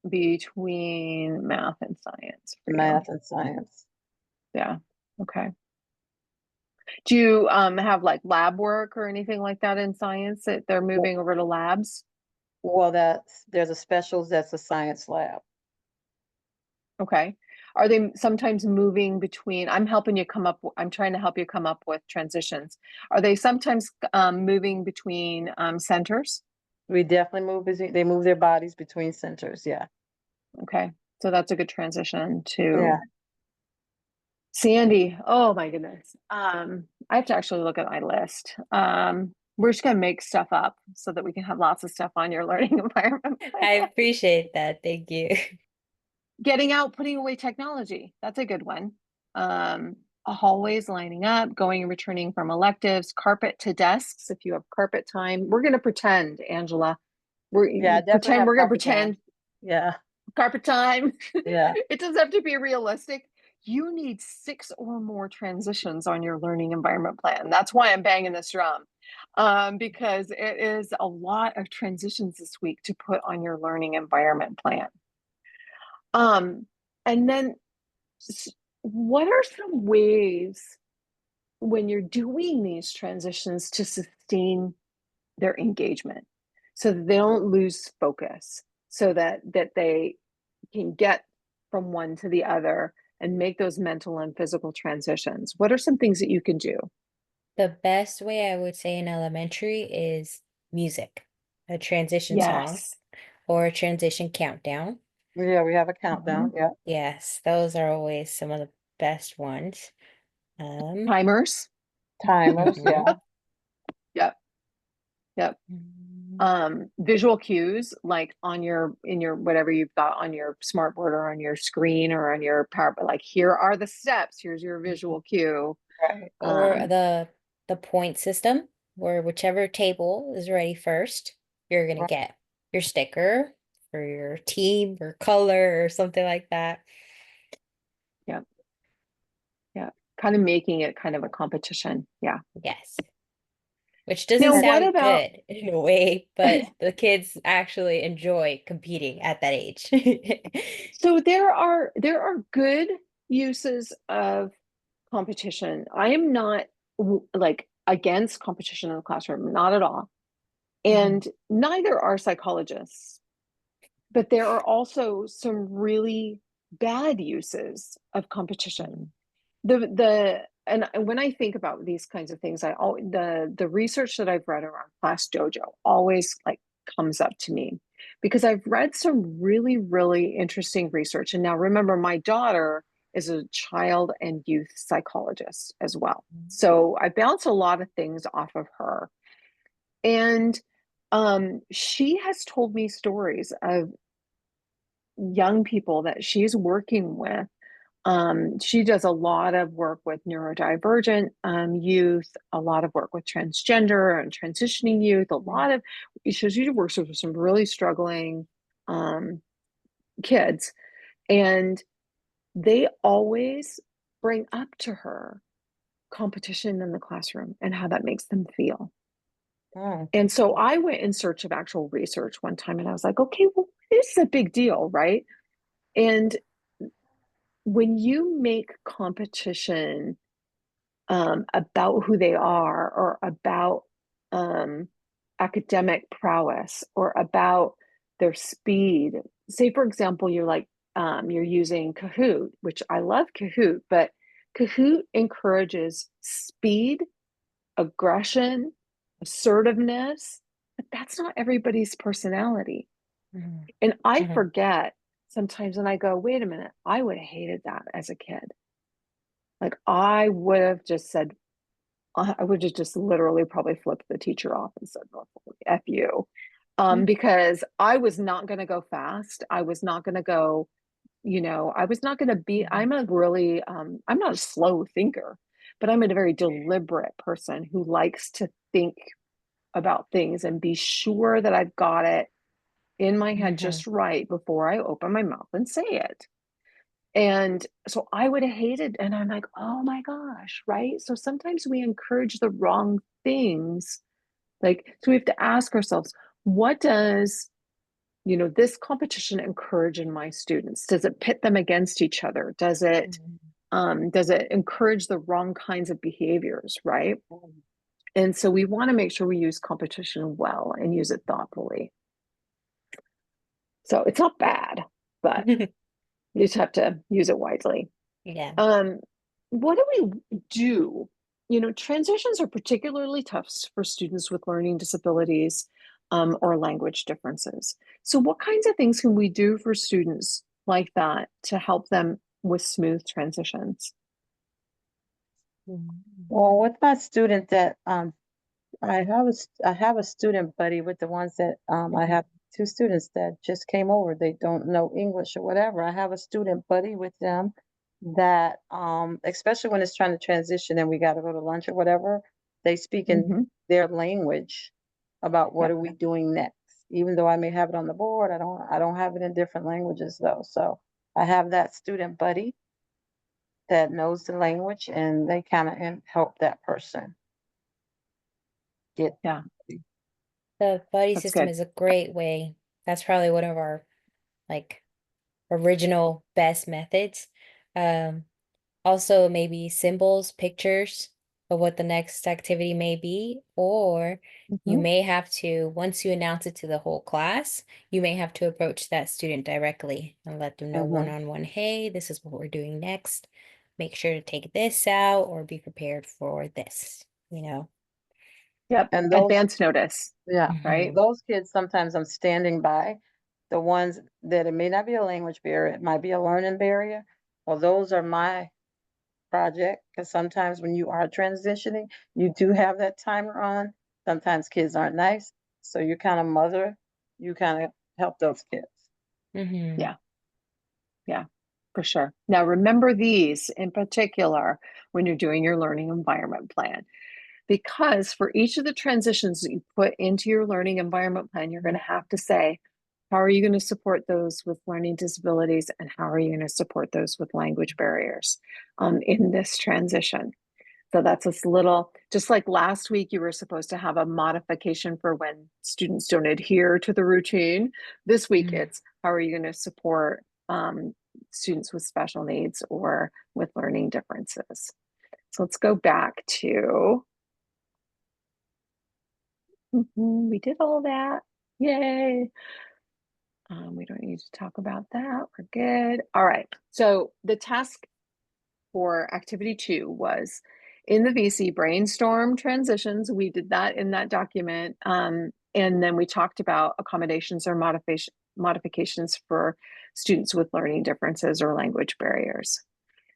between math and science for you. Math and science. Yeah. Okay. Do you have like lab work or anything like that in science that they're Well, moving over to labs? well, there's a specials that's a science lab. Okay. Are they sometimes moving between? I'm trying to help you come up with transitions. Are they sometimes moving between centers? We definitely they move their bodies between centers. Yeah. Okay. So that's a good transition Yeah. to Sandy. Oh my goodness. I have to actually look at my list. We're just gonna make stuff up so that we can have lots of stuff on your learning environment I plan. appreciate that. Thank you. Getting out, putting away technology. That's a good one. Hallways lining up, going and returning from electives, carpet to desks. If you have carpet time, we're gonna pretend, Angela. Yeah, I definitely have We're gonna carpet time. pretend Yeah. carpet time. Yeah. It doesn't have to be realistic. You need 6 or more transitions on your learning environment plan. That's why I'm banging this drum. Because it is a lot of transitions this week to put on your learning environment plan. Um, and then what are some ways when you're doing these transitions to sustain their engagement so that they don't lose focus, so that they can get from one to the other and make those mental and physical transitions? What are some things that you can do? The best way I would say in elementary is music, a transition song Yes. or a transition countdown. Yeah, we have a Mhm. countdown. Yeah. Yes, those are always some of the best ones. Um, Timers. Timers. mhm. Yeah. Yep. Yep. Mm, Visual cues like in your whatever you've got on your smartboard or on your screen or on your power, but like here are the steps, here's your visual cue. Right. Or Um, the point system, where whichever table is ready first, you're gonna Right. get your sticker for your team or color or something like that. yeah, yeah. Kind of making it kind of a competition. Yeah. Yes. Which doesn't Now, what sound about good in a way, but the kids actually enjoy competing at that age. so there are good uses of competition. I am not like against competition in the classroom, not at all. And neither are psychologists. But there are also some really bad uses of competition. And when I think about these kinds of things, the research that I've read around Class Dojo always like comes up to me because I've read some really, really interesting research. And now remember, my daughter is a child and youth psychologist as well. So I bounce a lot of things off of her. And she has told me stories of young people that she's working with. She does a lot of work with neurodivergent youth, a lot of work with transgender and transitioning youth, she works with some really struggling kids. And they always bring up to her competition in the classroom and how that makes them feel. Mm. And so I went in search of actual research one time and I was like, okay, well, this is a big deal, right? And when you make competition about who they are or about academic prowess or about their speed, say, for example, you're using Kahoot, which I love Kahoot, but Kahoot encourages speed, aggression, assertiveness, but that's not everybody's personality. And I forget sometimes and I go, wait a minute, I would have hated that as a kid. Like I would have just said, I would have just literally probably flipped the teacher off and said, "Oh, F you." Because I was not going to go fast. I was not going to go, I was not going to be, I'm not a slow thinker, but I'm a very deliberate person who likes to think about things and be sure that I've got it in my head just right before I open my mouth and say it. And so I would have hated, and I'm like, oh my gosh, right? So sometimes we encourage the wrong things. So we have to ask ourselves, what does, this competition encourage in my students? Does it pit them against each other? Does it encourage the wrong kinds of behaviors, right? And so we want to make sure we use competition well and use it thoughtfully. So it's not bad, but you just have to use it wisely. Yeah. What do we do? Transitions are particularly tough for students with learning disabilities or language differences. So what kinds of things can we do for students like that to help them with smooth transitions? Well, with my student that I have a student buddy with the ones that I have two students that just came over. They don't know English or whatever. I have a student buddy with them that especially when it's trying to transition and we got to go to lunch or whatever, they speak in their language about what Yep. are we doing next. Even though I may have it on the board, I don't have it in different languages though. So I have that student buddy that knows the language and they kind of help that person get. Yeah, The buddy that's system good. is a great way. That's probably one of our like original best methods. Um, Also maybe symbols, pictures of what the next activity may be, or you Mhm. may have to, once you announce it to the whole class, you may have to approach that student directly and let them know Mhm. one-on-one, hey, this is what we're doing next. Make sure to take this out or be prepared for this, you know? Yep, And those, advance notice, yeah, right? those kids, sometimes I'm standing by the ones that it may not be a language barrier, it might be a learning barrier. Well, those are my project because sometimes when you are transitioning, you do have that timer on. Sometimes kids aren't nice. So you kind of you kind of help those kids. Mm-hmm. Yeah, yeah, for sure. Now remember these in particular when you're doing your learning environment plan, because for each of the transitions that you put into your learning environment plan, you're going to have to say, how are you going to support those with learning disabilities and how are you going to support those with language barriers in this transition? So that's this little, just like last week, you were supposed to have a modification for when students don't adhere to the routine. This week, it's how are you going to support students with special needs or with learning differences? So let's go back to, we did all that. Yay. We don't need to talk about that. We're good. All right. So the task for activity 2 was in the VC brainstorm transitions. We did that in that document. And then we talked about accommodations or modifications for students with learning differences or language barriers.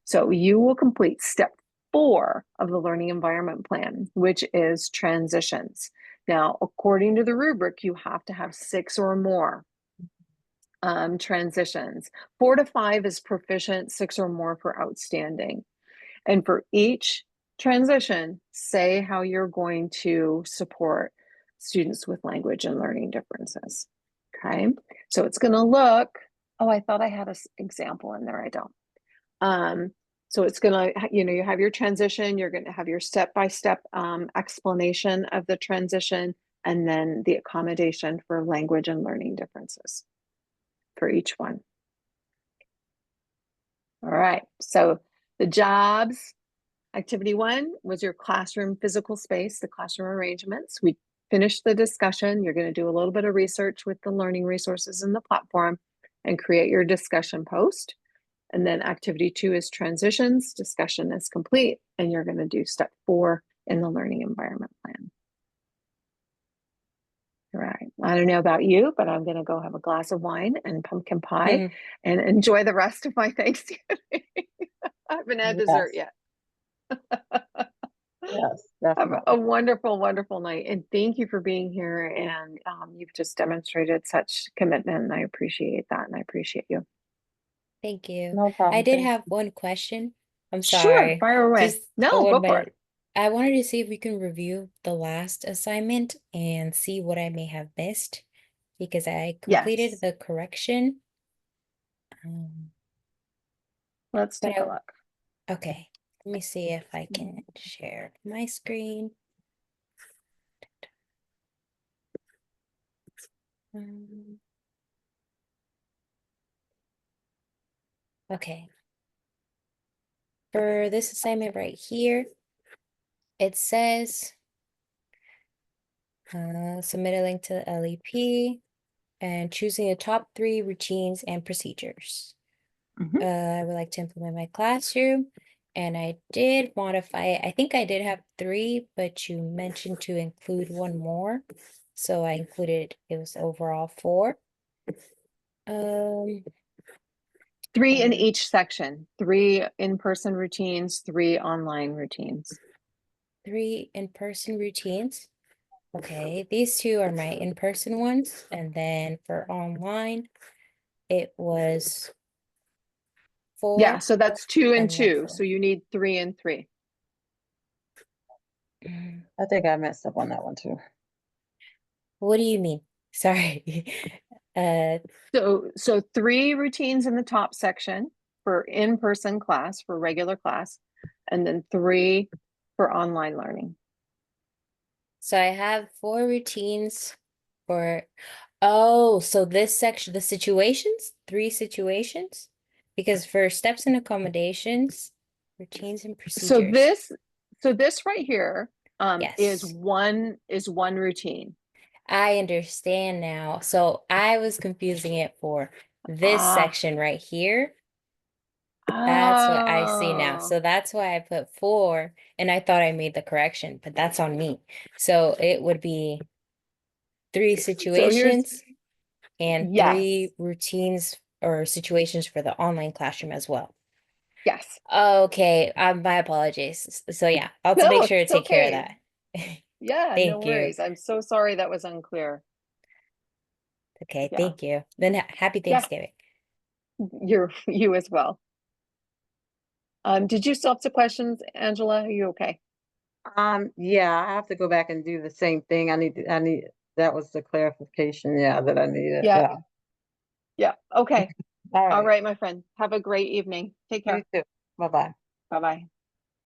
So you will complete step 4 of the learning environment plan, which is transitions. Now, according to the rubric, you have to have 6 or more transitions. 4 to 5 is proficient, 6 or more for outstanding. And for each transition, say how you're going to support students with language and learning differences. Okay, so it's going to look, oh, I thought I had an example in there. I don't. So it's going to, you have your transition, you're going to have your step-by-step explanation of the transition, and then the accommodation for language and learning differences for each one. All right, so the jobs, activity 1 was your classroom physical space, the classroom arrangements. We finished the discussion. You're going to do a little bit of research with the learning resources in the platform and create your discussion post. And then activity 2 is transitions. Discussion is complete, and you're going to do step 4 in the learning environment plan. All right. I don't know about you, but I'm going to go have a glass of wine and pumpkin pie and enjoy the rest of my Thanksgiving. I haven't had dessert yet. Yes, Have definitely. a wonderful, wonderful night. And thank you for being here. And you've just demonstrated such commitment. And I appreciate that. And I appreciate you. Thank you. No problem. I did Thank have one question. I'm Sure, sorry. fire away. Just No, one, go for it. but I wanted to see if we can review the last assignment and see what I may have missed because I completed Yes. the correction. Let's But take a look. okay, let me see if I can share my screen. Okay. For this assignment right here, it says submit a link to the LEP and choosing the top 3 routines and procedures. I would like to implement my classroom, and I did modify it. I think I did have 3, but you mentioned to include 1 more, so I included, it was overall 4. 3 in each section, 3 in-person routines, 3 online routines. 3 in-person routines. Okay, these 2 are my in-person ones, and then for online, it was 4. Yeah, so that's 2 and and then 2. 4. So you need 3 and 3. I think I messed up on that one too. What do you mean? Sorry. So 3 routines in the top section for in-person class, for regular class, and then 3 for online learning. So I have 4 routines for, oh, so this section, the situations, 3 situations? Because for steps and accommodations, routines and So procedures. this right here is Yes, one routine. I understand now. So I was confusing it for this Ah. section right here. That's what I see now. Oh. So that's why I put 4, and I thought I made the correction, but that's on me. So it would be 3 So here's, situations and yes, 3 routines or situations for the online classroom as well. yes. Okay, my apologies. So yeah, I'll No, make sure to it's take care of okay. that. Yeah, no Thank you. worries. I'm so sorry that was unclear. Okay, Yeah. thank you. Then happy Yeah. Thanksgiving. You as well. Did you still have some questions, Angela? Are you okay? Yeah, I have to go back and do the same thing. That was the clarification, yeah, that I needed. Yeah. Yeah. Okay. All All right. right, my friend. Have a great evening. Take You care. too. Bye-bye. Bye-bye.